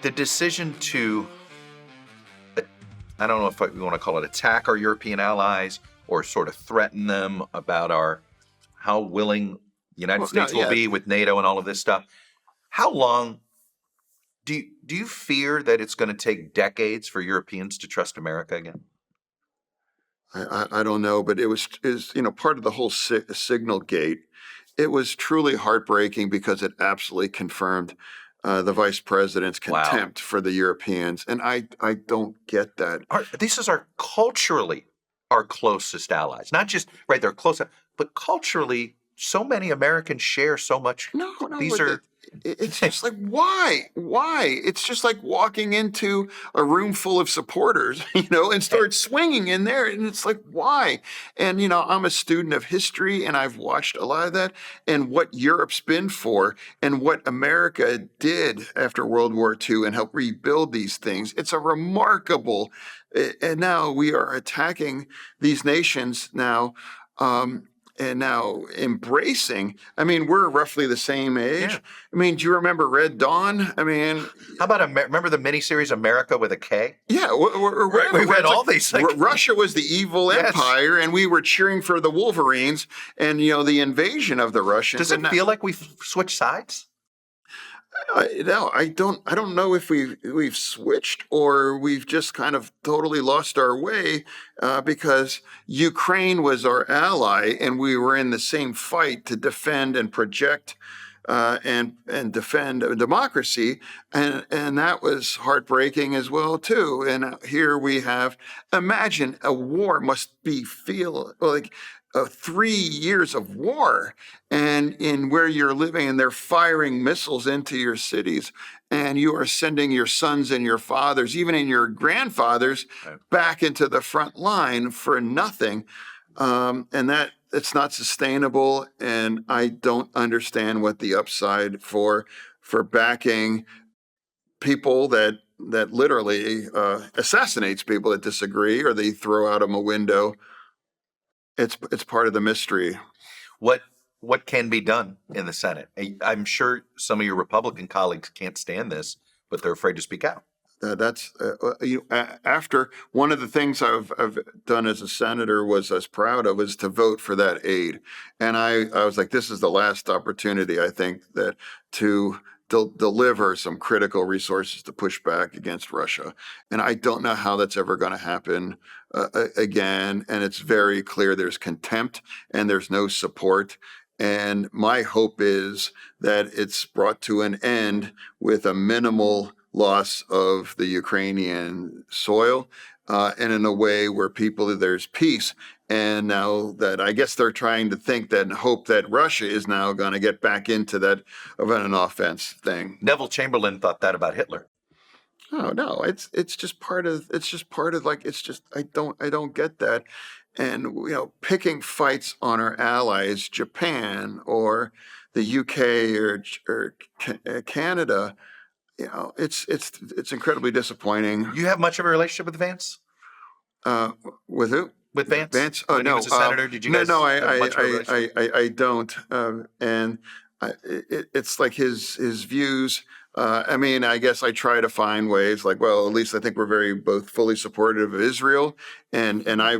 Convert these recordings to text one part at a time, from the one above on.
the decision to, I don't know if we want to call it attack our European allies or sort of threaten them about how willing the United States will be with NATO and all of this stuff. How long do you fear that it's going to take decades for Europeans to trust America again? I don't know, but it was part of the whole signal gate. It was truly heartbreaking because it absolutely confirmed the vice president's contempt for the Europeans, and I don't get that. This is culturally our closest allies, not just they're close, but culturally, so many Americans share so much. No, it's just like, why? It's just like walking into a room full of supporters, and start swinging in there. And it's like, why? And, I'm a student of history and I've watched a lot of that and what Europe's been for and what America did after World War II and helped rebuild these things. It's a remarkable, and now we are attacking these nations now. And now embracing, we're roughly the same age. Yeah. Do you remember Red Dawn? How about remember the miniseries America with a K? Yeah, we read all these things. Russia was the evil empire, and we were cheering for the Wolverines and the invasion of the Russians. Does it feel like we've switched sides? No, I don't know if we've switched or we've just kind of totally lost our way because Ukraine was our ally and we were in the same fight to defend and project and defend democracy, and that was heartbreaking as well too. And here we have, imagine a war must feel like 3 years of war, and in where you're living, and they're firing missiles into your cities, and you are sending your sons and your fathers, even in your grandfathers, back into the front line for nothing. And that it's not sustainable, and I don't understand what the upside for backing people that literally assassinates people that disagree, or they throw out them a window. It's part of the mystery. What can be done in the Senate? I'm sure some of your Republican colleagues can't stand this, but they're afraid to speak out. That's after one of the things I've done as a senator was to vote for that aid, and I was like, this is the last opportunity I think that to deliver some critical resources to push back against Russia, and I don't know how that's ever going to happen again. And it's very clear there's contempt and there's no support. And my hope is that it's brought to an end with a minimal loss of the Ukrainian soil, and in a way where there's peace. And now that I guess they're trying to think that and hope that Russia is now going to get back into that of an offense thing. Neville Chamberlain thought that about Hitler. Oh no, it's just part of I don't get that. And picking fights on our allies, Japan or the UK or Canada, it's incredibly disappointing. You have much of a relationship with Vance? With who? With Vance? Vance? Oh, no. He was a senator. Did you guys I don't. And it's like his views. I guess I try to find ways at least I think we're both fully supportive of Israel. And I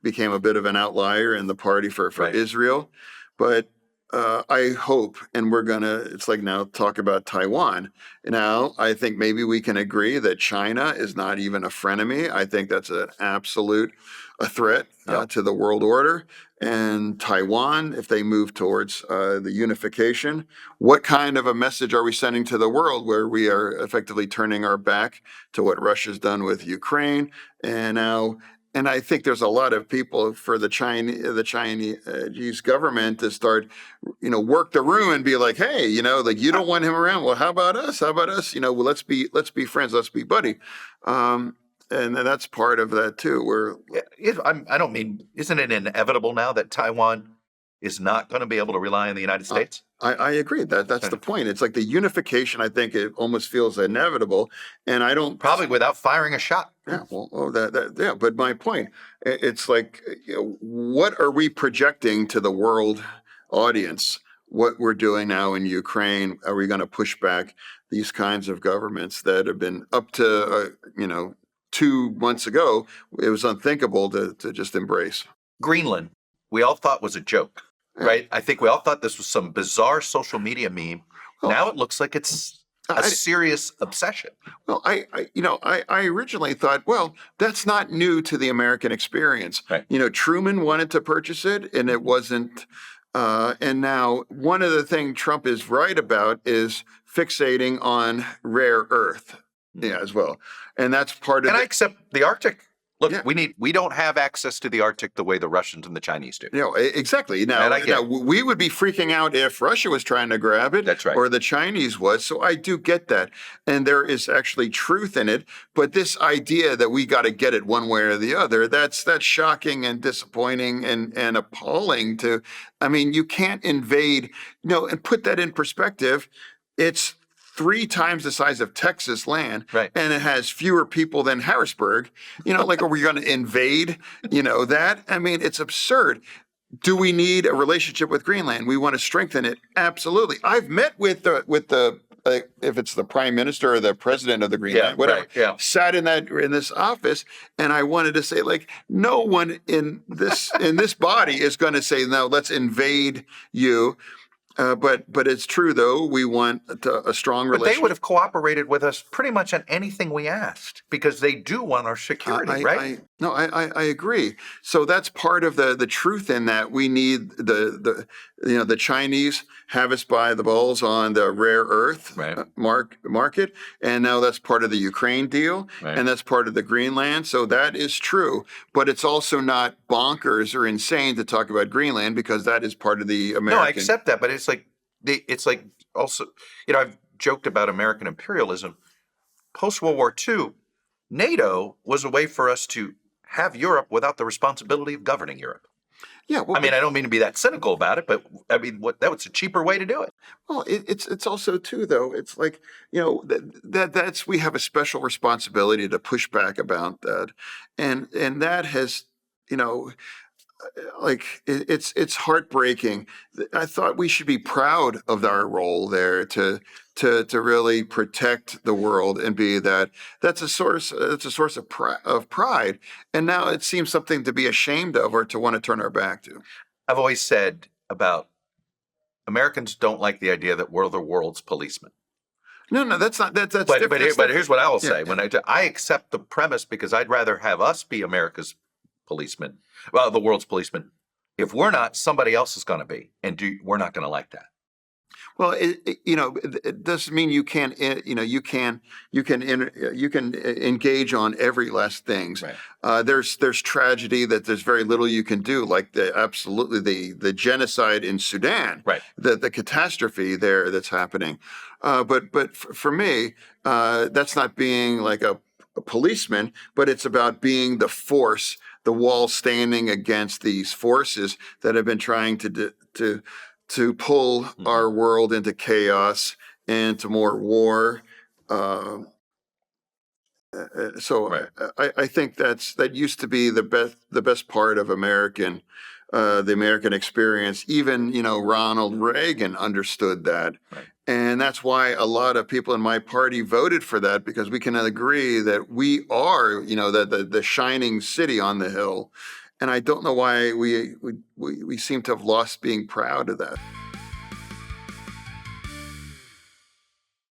became a bit of an outlier in the party for Israel. But I hope, and it's like now talk about Taiwan. Now, I think maybe we can agree that China is not even a frenemy. I think that's an absolute threat to the world order. And Taiwan, if they move towards the unification, what kind of a message are we sending to the world where we are effectively turning our back to what Russia's done with Ukraine? And I think there's a lot of people for the Chinese government to start, work the room and be like, hey, you don't want him around. Well, how about us? Well, let's be friends. Let's be buddy. And that's part of that too. Isn't it inevitable now that Taiwan is not going to be able to rely on the United States? I agree. That's the point. It's like the unification, I think it almost feels inevitable. And I don't... Probably without firing a shot. Yeah, but my point, it's like, what are we projecting to the world audience what we're doing now in Ukraine. Are we going to push back these kinds of governments that have been up to, 2 months ago, it was unthinkable to just embrace? Greenland, we all thought was a joke, Yeah. right? I think we all thought this was some bizarre social media meme. Well, now it looks like it's a serious obsession. Well, I originally thought, well, that's not new to the American experience. Right. Truman wanted to purchase it, and it wasn't. And now, one of the things Trump is right about is fixating on rare earth, as well, and that's part of. And I accept the Arctic. Look, Yeah. we don't have access to the Arctic the way the Russians and the Chinese do. Exactly. Now, we would be freaking out if Russia was trying to grab it. That's right. Or the Chinese was. So I do get that. And there is actually truth in it. But this idea that we got to get it one way or the other, that's shocking and disappointing and appalling you can't invade, and put that in perspective. It's 3 times the size of Texas land, right, and it has fewer people than Harrisburg. Are we going to invade, that? It's absurd. Do we need a relationship with Greenland? We want to strengthen it. Absolutely. I've met with the if it's the prime minister or the president of the Greenland, whatever, sat in this office, and I wanted to say, no one in this body is going to say, no, let's invade you. But it's true, though. We want a strong relationship. But they would have cooperated with us pretty much on anything we asked because they do want our security, right? I agree. So that's part of the truth in that. We need the Chinese have us by the balls on the rare earth market, and now that's part of the Ukraine deal, and that's part of the Greenland. So that is true, but it's also not bonkers or insane to talk about Greenland because that is part of the American. No, I accept that, but it's like also, I've joked about American imperialism. Post World War II, NATO was a way for us to have Europe without the responsibility of governing Europe. Yeah, well, I don't mean to be that cynical about it, but that was a cheaper way to do it. Well, it's also too, though. It's like that's we have a special responsibility to push back about that, and that has it's heartbreaking. I thought we should be proud of our role there to really protect the world and be that's a source of pride. And now it seems something to be ashamed of or to want to turn our back to. I've always said about Americans don't like the idea that we're the world's policemen. No, that's not that's. But here's what I will say: when I accept the premise because I'd rather have us be America's policemen. Well, the world's policemen. If we're not, somebody else is going to be, and we're not going to like that. Well, it doesn't mean you can't. You can engage on every last things. Right. There's tragedy that there's very little you can do, like the genocide in Sudan. Right. The catastrophe there that's happening. But for me, that's not being like a policeman, but it's about being the force, the wall standing against these forces that have been trying to pull our world into chaos and to more war. I think that used to be the best part of the American experience. Even Ronald Reagan understood that. Right. And that's why a lot of people in my party voted for that, because we can agree that we are, the shining city on the hill. And I don't know why we seem to have lost being proud of that.